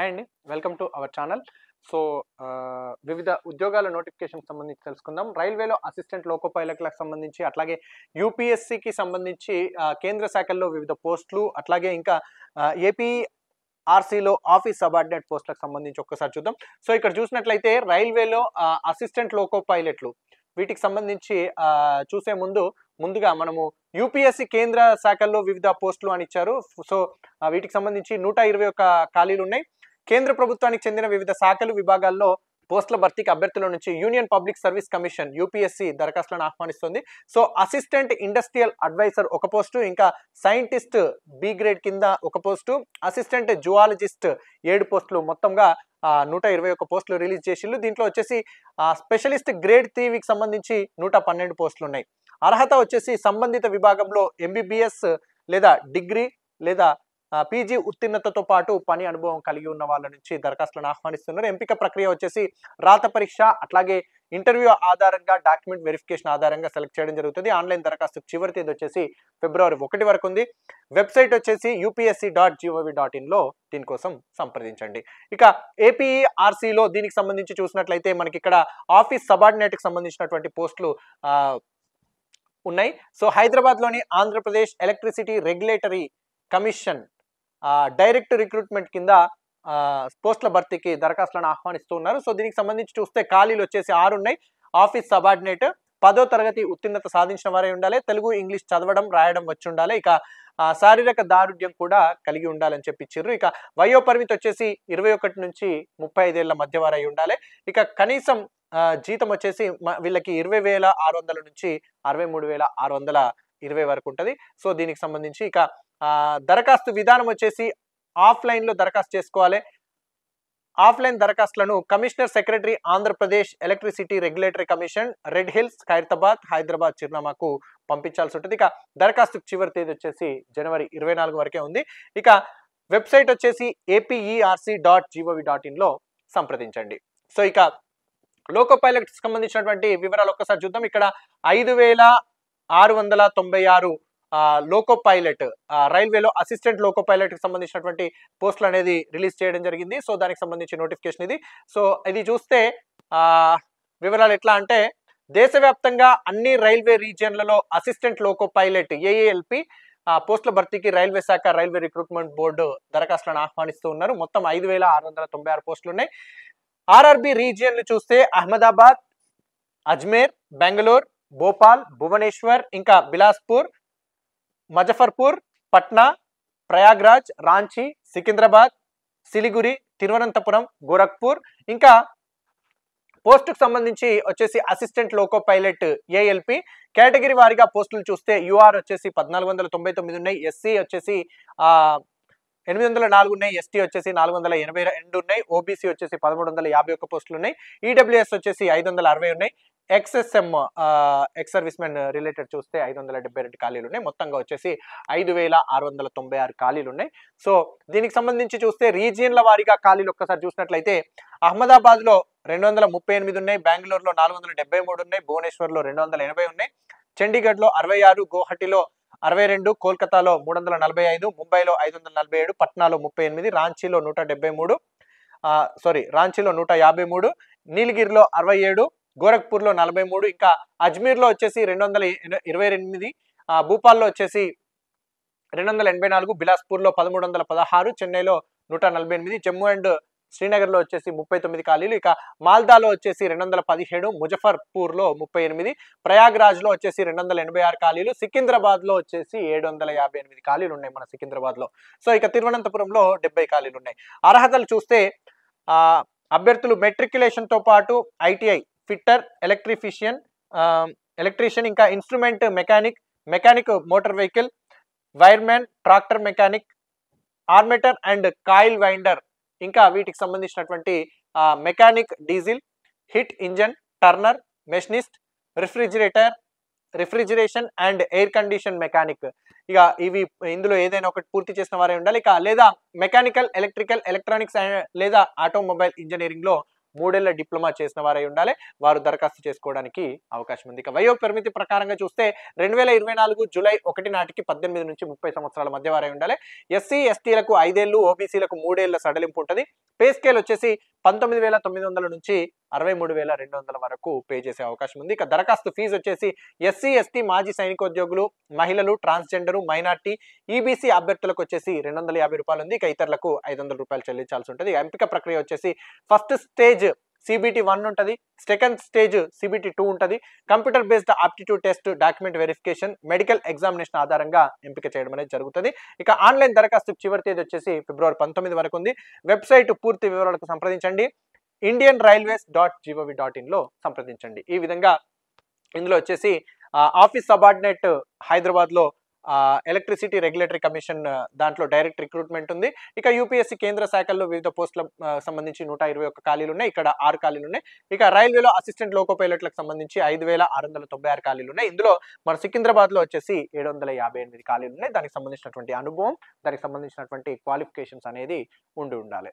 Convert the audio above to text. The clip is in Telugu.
హాయ్ అండి, welcome to our channel. So వివిధ ఉద్యోగాల నోటిఫికేషన్ సంబంధించి తెలుసుకుందాం. రైల్వేలో అసిస్టెంట్ లోకో పైలట్లకు సంబంధించి, అట్లాగే యూపీఎస్సికి సంబంధించి కేంద్ర శాఖల్లో వివిధ పోస్టులు, అట్లాగే ఇంకా ఏపీ ఆర్సీలో ఆఫీస్ సబార్డినేట్ పోస్టులకు సంబంధించి ఒక్కసారి చూద్దాం. సో ఇక్కడ చూసినట్లయితే రైల్వేలో అసిస్టెంట్ లోకో పైలట్లు వీటికి సంబంధించి చూసే ముందుగా మనము యూపీఎస్సి కేంద్ర శాఖల్లో వివిధ పోస్టులు అని ఇచ్చారు. సో వీటికి సంబంధించి 121 ఖాళీలు ఉన్నాయి. కేంద్ర ప్రభుత్వానికి చెందిన వివిధ శాఖలు విభాగాల్లో పోస్టుల భర్తీకి అభ్యర్థుల నుంచి union public service commission UPSC దరఖాస్తులను ఆహ్వానిస్తుంది. సో అసిస్టెంట్ ఇండస్ట్రియల్ అడ్వైజర్ ఒక పోస్టు, ఇంకా సైంటిస్ట్ బి గ్రేడ్ కింద ఒక పోస్టు, అసిస్టెంట్ జువాలజిస్ట్ 7 పోస్టులు, మొత్తంగా 121 పోస్టులు రిలీజ్ చేసిళ్ళు. దీంట్లో వచ్చేసి స్పెషలిస్ట్ గ్రేడ్ 3కి సంబంధించి 112 పోస్టులు ఉన్నాయి. అర్హత వచ్చేసి సంబంధిత విభాగంలో ఎంబీబీఎస్ లేదా డిగ్రీ లేదా పీజీ ఉత్తీర్ణతతో పాటు పని అనుభవం కలిగి ఉన్న వాళ్ళ నుంచి దరఖాస్తులను ఆహ్వానిస్తున్నారు. ఎంపిక ప్రక్రియ వచ్చేసి రాత పరీక్ష, అట్లాగే ఇంటర్వ్యూ ఆధారంగా డాక్యుమెంట్ వెరిఫికేషన్ ఆధారంగా సెలెక్ట్ చేయడం జరుగుతుంది. ఆన్లైన్ దరఖాస్తు చివరి తేదీ వచ్చేసి ఫిబ్రవరి 1 వరకు ఉంది. వెబ్సైట్ వచ్చేసి upsc.gov.in లో దీనికోసం సంప్రదించండి. ఇక ఏపీఆర్సీలో దీనికి సంబంధించి చూసినట్లయితే మనకి ఇక్కడ ఆఫీస్ సబార్డినేట్ కి సంబంధించినటువంటి పోస్టులు ఉన్నాయి. సో హైదరాబాద్లోని Andhra Pradesh electricity regulatory commission direct recruitment కింద పోస్టుల భర్తీకి దరఖాస్తులను ఆహ్వానిస్తూ ఉన్నారు. సో దీనికి సంబంధించి చూస్తే ఖాళీలు వచ్చేసి 6 ఉన్నాయి. ఆఫీస్ సబార్డినేట్ 10వ తరగతి ఉత్తీర్ణత సాధించిన వారే ఉండాలి. తెలుగు ఇంగ్లీష్ చదవడం రాయడం వచ్చి ఉండాలి. ఇక శారీరక దారుఢ్యం కూడా కలిగి ఉండాలని చెప్పిచ్చిర్రు. ఇక వయో పరిమితి వచ్చేసి 21 నుంచి 35 ఏళ్ల మధ్య వారై ఉండాలి. ఇక కనీసం జీతం వచ్చేసి వీళ్ళకి 20,600 నుంచి 63,620 వరకు ఉంటుంది. సో దీనికి సంబంధించి ఇక దరఖాస్తు విధానం వచ్చేసి ఆఫ్లైన్ లో దరఖాస్తు చేసుకోవాలి. ఆఫ్లైన్ దరఖాస్తులను commissioner secretary Andhra Pradesh electricity regulatory commission, red hills, Khairatabad, Hyderabad చిరునామాకు పంపించాల్సి ఉంటుంది. ఇక దరఖాస్తు చివరి తేదీ వచ్చేసి జనవరి 24 వరకే ఉంది. ఇక వెబ్సైట్ వచ్చేసి APERC.gov.in లో సంప్రదించండి. సో ఇక లోకో పైలట్ సంబంధించినటువంటి వివరాలు ఒక్కసారి చూద్దాం. ఇక్కడ 5,696 లోకో పైలట్ రైల్వేలో అసిస్టెంట్ లోకో పైలట్ కి సంబంధించినటువంటి పోస్టులు అనేది రిలీజ్ చేయడం జరిగింది. సో దానికి సంబంధించి నోటిఫికేషన్ ఇది. సో ఇది చూస్తే వివరాలు ఎట్లా అంటే, దేశవ్యాప్తంగా అన్ని రైల్వే రీజియన్లలో అసిస్టెంట్ లోకో పైలట్ AALP పోస్టుల భర్తీకి రైల్వే శాఖ రైల్వే రిక్రూట్మెంట్ బోర్డు దరఖాస్తులను ఆహ్వానిస్తూ ఉన్నారు. మొత్తం 5,696 పోస్టులు ఉన్నాయి. ఆర్ఆర్బి రీజియన్లు చూస్తే అహ్మదాబాద్, అజ్మేర్, బెంగళూరు, భోపాల్, భువనేశ్వర్, ఇంకా బిలాస్పూర్, మజఫర్పూర్, పట్నా, ప్రయాగ్రాజ్, రాంచీ, సికింద్రాబాద్, సిలిగురి, తిరువనంతపురం, గోరఖ్పూర్. ఇంకా పోస్టుకు సంబంధించి వచ్చేసి assistant loco pilot ALP category వారిగా పోస్టులు చూస్తే UR వచ్చేసి 1499 ఉన్నాయి, SC వచ్చేసి 804 ఉన్నాయి, ST వచ్చేసి 482 ఉన్నాయి, OBC వచ్చేసి 1351 పోస్టులు ఉన్నాయి, EWS వచ్చేసి 560 ఉన్నాయి, XSM ex service men related చూస్తే 572 ఖాళీలు ఉన్నాయి. మొత్తంగా వచ్చేసి 5,696 ఖాళీలు ఉన్నాయి. సో దీనికి సంబంధించి చూస్తే రీజియన్ల వారీగా ఖాళీలు ఒక్కసారి చూసినట్లయితే అహ్మదాబాద్ లో 238 ఉన్నాయి, బెంగళూరులో 473 ఉన్నాయి, భువనేశ్వర్ లో 280 ఉన్నాయి, చండీగఢ్ లో 66, గౌహటిలో 62, కోల్కతాలో 345, ముంబైలో 547, పట్నాలో 38, రాంచీలో 173, రాంచీలో 153, నీలగిరిలో 67, గోరఖ్పూర్లో 43, ఇంకా అజ్మీర్లో వచ్చేసి 228, భూపాల్లో వచ్చేసి 284, బిలాస్పూర్లో 1316, చెన్నైలో 148, జమ్మూ అండ్ శ్రీనగర్లో వచ్చేసి 39 ఖాళీలు, ఇక మాల్దాలో వచ్చేసి 217, ముజఫర్పూర్లో 38, ప్రయాగ్రాజ్లో వచ్చేసి 286 ఖాళీలు, సికింద్రాబాద్లో వచ్చేసి 758 ఖాళీలు ఉన్నాయి మన సికింద్రాబాద్లో. సో ఇక తిరువనంతపురంలో 70 ఖాళీలు ఉన్నాయి. అర్హతలు చూస్తే అభ్యర్థులు మెట్రికులేషన్తో పాటు ITI ఫిట్టర్, ఎలక్ట్రీషియన్, ఇంకా instrument mechanic motor vehicle, wiremen, tractor mechanic, armature and coil winder, ఇంకా వీటికి సంబంధించినటువంటి mechanic diesel, heat engine, turner, machinist, refrigeration and air condition mechanic. ఇక ఇవి ఇందులో ఏదైనా ఒకటి పూర్తి చేసిన వారే ఉండాలి. ఇక లేదా మెకానికల్, ఎలక్ట్రికల్, ఎలక్ట్రానిక్స్ లేదా ఆటోమొబైల్ ఇంజనీరింగ్ లో 3 ఏళ్ల డిప్లొమా చేసిన వారై ఉండాలి. వారు దరఖాస్తు చేసుకోవడానికి అవకాశం ఉంది. ఇక వయో పరిమితి ప్రకారంగా చూస్తే 2024 జూలై 1 నాటికి 18 నుంచి 30 సంవత్సరాల మధ్య వారై ఉండాలి. ఎస్సీ ఎస్టీలకు 5 ఏళ్లు, ఓబీసీలకు 3 ఏళ్ల సడలింపు ఉంటుంది. పే స్కేల్ వచ్చేసి 19,900 నుంచి 63,200 వరకు పే చేసే అవకాశం ఉంది. ఇక దరఖాస్తు ఫీజు వచ్చేసి ఎస్సీ ఎస్టీ మాజీ సైనికోద్యోగులు, మహిళలు, ట్రాన్స్జెండర్, మైనార్టీ, ఈబీసీ అభ్యర్థులకు వచ్చేసి 250 రూపాయలు ఉంది. ఇక ఇతరులకు 500 రూపాయలు చెల్లించాల్సి ఉంటుంది. ఎంపిక ప్రక్రియ వచ్చేసి ఫస్ట్ స్టేజ్ CBT 1 ఉంటుంది, సెకండ్ స్టేజ్ CBT 2 ఉంటుంది. Computer based aptitude test, document verification, medical examination ఆధారంగా ఎంపిక చేయడం అనేది జరుగుతుంది. ఇక ఆన్లైన్ దరఖాస్తు చివరి తేదీ వచ్చేసి ఫిబ్రవరి 19 వరకు ఉంది. వెబ్సైట్ పూర్తి వివరాలకు సంప్రదించండి indianrailways.gov.in లో సంప్రదించండి. ఈ విధంగా ఇందులో వచ్చేసి ఆఫీస్ సబార్డినేట్ హైదరాబాద్ లో ఎలక్ట్రిసిటీ రెగ్యులేటరీ కమిషన్ దాంట్లో డైరెక్ట్ రిక్రూట్మెంట్ ఉంది. ఇక యూపీఎస్సీ కేంద్ర శాఖల్లో వివిధ పోస్టుల సంబంధించి 121 ఖాళీలు ఉన్నాయి. ఇక్కడ 6 ఖాళీలు ఉన్నాయి. ఇక రైల్వేలో అసిస్టెంట్ లోకో పైలట్లకు సంబంధించి 5,696 ఖాళీలు ఉన్నాయి. ఇందులో మన సికింద్రాబాద్ లో వచ్చేసి 758 ఖాళీలు ఉన్నాయి. దానికి సంబంధించినటువంటి అనుభవం, దానికి సంబంధించినటువంటి క్వాలిఫికేషన్స్ అనేది ఉండాలి.